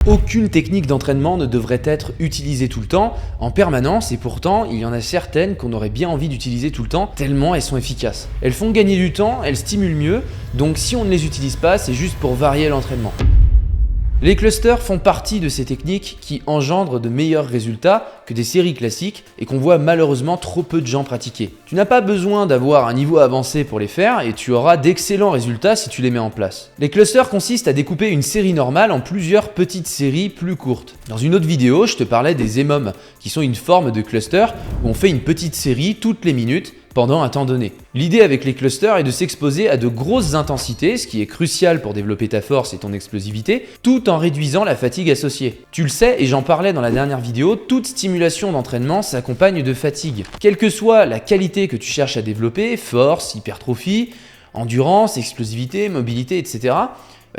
Aucune technique d'entraînement ne devrait être utilisée tout le temps, en permanence, et pourtant, il y en a certaines qu'on aurait bien envie d'utiliser tout le temps, tellement elles sont efficaces. Elles font gagner du temps, elles stimulent mieux, donc si on ne les utilise pas, c'est juste pour varier l'entraînement. Les clusters font partie de ces techniques qui engendrent de meilleurs résultats que des séries classiques et qu'on voit malheureusement trop peu de gens pratiquer. Tu n'as pas besoin d'avoir un niveau avancé pour les faire et tu auras d'excellents résultats si tu les mets en place. Les clusters consistent à découper une série normale en plusieurs petites séries plus courtes. Dans une autre vidéo, je te parlais des EMOM, qui sont une forme de cluster où on fait une petite série toutes les minutes pendant un temps donné. L'idée avec les clusters est de s'exposer à de grosses intensités, ce qui est crucial pour développer ta force et ton explosivité, tout en réduisant la fatigue associée. Tu le sais, et j'en parlais dans la dernière vidéo, toute stimulation d'entraînement s'accompagne de fatigue. Quelle que soit la qualité que tu cherches à développer, force, hypertrophie, endurance, explosivité, mobilité, etc.,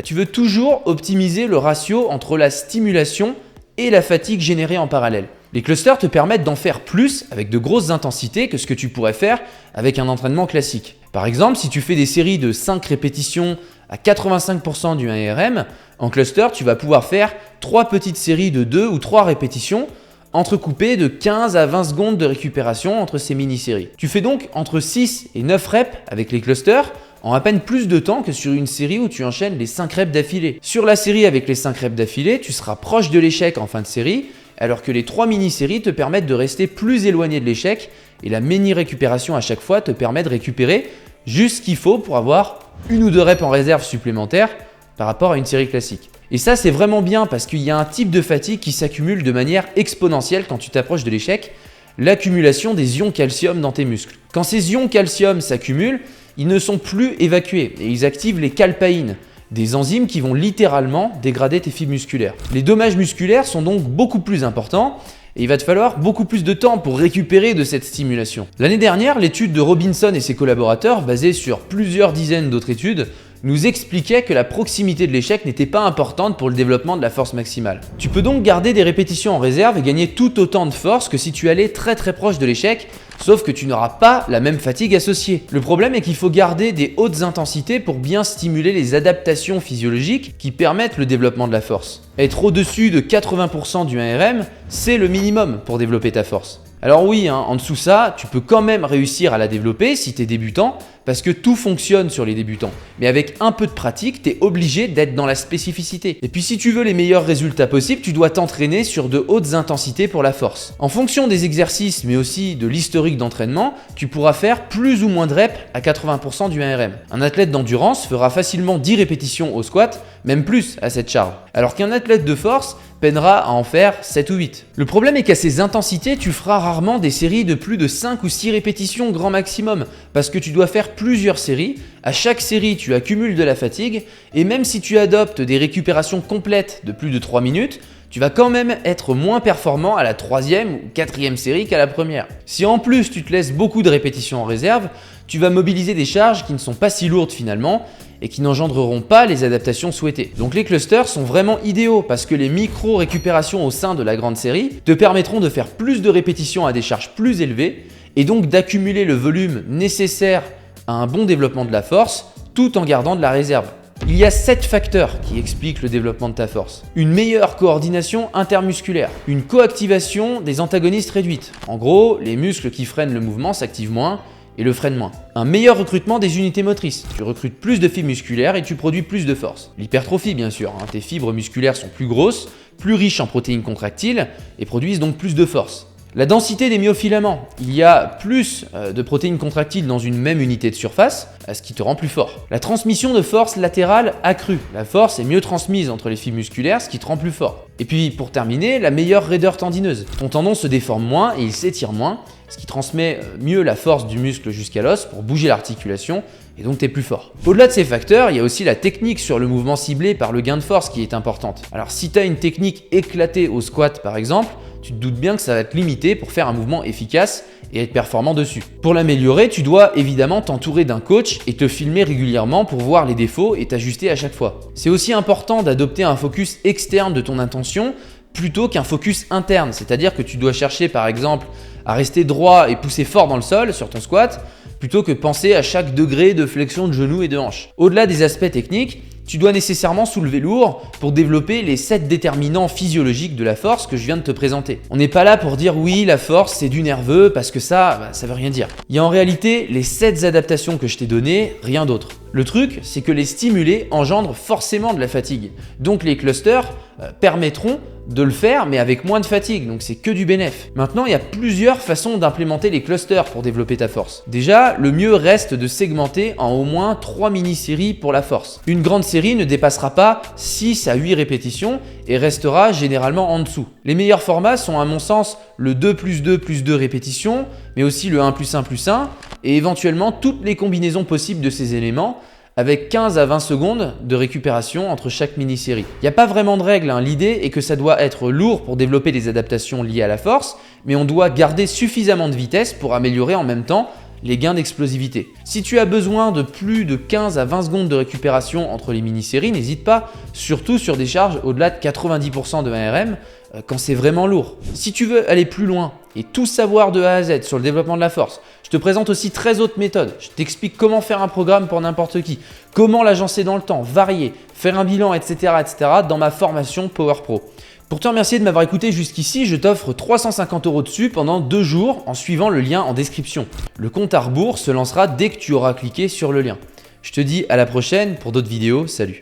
tu veux toujours optimiser le ratio entre la stimulation et la fatigue générée en parallèle. Les clusters te permettent d'en faire plus avec de grosses intensités que ce que tu pourrais faire avec un entraînement classique. Par exemple, si tu fais des séries de 5 répétitions à 85% du 1RM, en cluster, tu vas pouvoir faire 3 petites séries de 2 ou 3 répétitions entrecoupées de 15 à 20 secondes de récupération entre ces mini-séries. Tu fais donc entre 6 et 9 reps avec les clusters en à peine plus de temps que sur une série où tu enchaînes les 5 reps d'affilée. Sur la série avec les 5 reps d'affilée, tu seras proche de l'échec en fin de série, alors que les 3 mini-séries te permettent de rester plus éloigné de l'échec et la mini-récupération à chaque fois te permet de récupérer juste ce qu'il faut pour avoir 1 ou 2 reps en réserve supplémentaires par rapport à une série classique. Et ça, c'est vraiment bien parce qu'il y a un type de fatigue qui s'accumule de manière exponentielle quand tu t'approches de l'échec, l'accumulation des ions calcium dans tes muscles. Quand ces ions calcium s'accumulent, ils ne sont plus évacués et ils activent les calpaïnes, des enzymes qui vont littéralement dégrader tes fibres musculaires. Les dommages musculaires sont donc beaucoup plus importants et il va te falloir beaucoup plus de temps pour récupérer de cette stimulation. L'année dernière, l'étude de Robinson et ses collaborateurs, basée sur plusieurs dizaines d'autres études, nous expliquait que la proximité de l'échec n'était pas importante pour le développement de la force maximale. Tu peux donc garder des répétitions en réserve et gagner tout autant de force que si tu allais très proche de l'échec, sauf que tu n'auras pas la même fatigue associée. Le problème est qu'il faut garder des hautes intensités pour bien stimuler les adaptations physiologiques qui permettent le développement de la force. Être au-dessus de 80% du 1RM, c'est le minimum pour développer ta force. Alors oui, en dessous ça, tu peux quand même réussir à la développer si tu es débutant, parce que tout fonctionne sur les débutants. Mais avec un peu de pratique, tu es obligé d'être dans la spécificité. Et puis si tu veux les meilleurs résultats possibles, tu dois t'entraîner sur de hautes intensités pour la force. En fonction des exercices, mais aussi de l'historique d'entraînement, tu pourras faire plus ou moins de reps à 80% du 1RM. Un athlète d'endurance fera facilement 10 répétitions au squat, même plus à cette charge. Alors qu'un athlète de force peinera à en faire 7 ou 8. Le problème est qu'à ces intensités, tu feras rarement des séries de plus de 5 ou 6 répétitions grand maximum, parce que tu dois faire plusieurs séries. À chaque série, tu accumules de la fatigue, et même si tu adoptes des récupérations complètes de plus de 3 minutes, tu vas quand même être moins performant à la 3e ou 4e série qu'à la première. Si en plus tu te laisses beaucoup de répétitions en réserve, tu vas mobiliser des charges qui ne sont pas si lourdes finalement et qui n'engendreront pas les adaptations souhaitées. Donc les clusters sont vraiment idéaux parce que les micro-récupérations au sein de la grande série te permettront de faire plus de répétitions à des charges plus élevées et donc d'accumuler le volume nécessaire à un bon développement de la force tout en gardant de la réserve. Il y a 7 facteurs qui expliquent le développement de ta force. Une meilleure coordination intermusculaire, une coactivation des antagonistes réduite. En gros, les muscles qui freinent le mouvement s'activent moins et le freinent moins. Un meilleur recrutement des unités motrices. Tu recrutes plus de fibres musculaires et tu produis plus de force. L'hypertrophie bien sûr, tes fibres musculaires sont plus grosses, plus riches en protéines contractiles et produisent donc plus de force. La densité des myofilaments. Il y a plus de protéines contractiles dans une même unité de surface, ce qui te rend plus fort. La transmission de force latérale accrue. La force est mieux transmise entre les fibres musculaires, ce qui te rend plus fort. Et puis pour terminer, la meilleure raideur tendineuse. Ton tendon se déforme moins et il s'étire moins, ce qui transmet mieux la force du muscle jusqu'à l'os pour bouger l'articulation et donc tu es plus fort. Au-delà de ces facteurs, il y a aussi la technique sur le mouvement ciblé par le gain de force qui est importante. Alors si tu as une technique éclatée au squat par exemple, tu te doutes bien que ça va te limiter pour faire un mouvement efficace et être performant dessus. Pour l'améliorer, tu dois évidemment t'entourer d'un coach et te filmer régulièrement pour voir les défauts et t'ajuster à chaque fois. C'est aussi important d'adopter un focus externe de ton intention plutôt qu'un focus interne, c'est-à-dire que tu dois chercher par exemple à rester droit et pousser fort dans le sol sur ton squat plutôt que penser à chaque degré de flexion de genoux et de hanches. Au-delà des aspects techniques, tu dois nécessairement soulever lourd pour développer les 7 déterminants physiologiques de la force que je viens de te présenter. On n'est pas là pour dire oui, la force c'est du nerveux parce que ça veut rien dire. Il y a en réalité les 7 adaptations que je t'ai données, rien d'autre. Le truc, c'est que les stimulés engendrent forcément de la fatigue. Donc les clusters permettront de le faire mais avec moins de fatigue, donc c'est que du bénéf. Maintenant, il y a plusieurs façons d'implémenter les clusters pour développer ta force. Déjà, le mieux reste de segmenter en au moins 3 mini-séries pour la force. Une grande série ne dépassera pas 6 à 8 répétitions et restera généralement en dessous. Les meilleurs formats sont à mon sens le 2 plus 2 plus 2 répétitions, mais aussi le 1 plus 1 plus 1 et éventuellement toutes les combinaisons possibles de ces éléments avec 15 à 20 secondes de récupération entre chaque mini-série. Il n'y a pas vraiment de règle, l'idée est que ça doit être lourd pour développer des adaptations liées à la force, mais on doit garder suffisamment de vitesse pour améliorer en même temps les gains d'explosivité. Si tu as besoin de plus de 15 à 20 secondes de récupération entre les mini-séries, n'hésite pas, surtout sur des charges au-delà de 90% de ARM, quand c'est vraiment lourd. Si tu veux aller plus loin et tout savoir de A à Z sur le développement de la force, je te présente aussi 13 autres méthodes. Je t'explique comment faire un programme pour n'importe qui, comment l'agencer dans le temps, varier, faire un bilan, etc. dans ma formation Power Pro. Pour te remercier de m'avoir écouté jusqu'ici, je t'offre 350 € dessus pendant 2 jours en suivant le lien en description. Le compte à rebours se lancera dès que tu auras cliqué sur le lien. Je te dis à la prochaine pour d'autres vidéos, salut!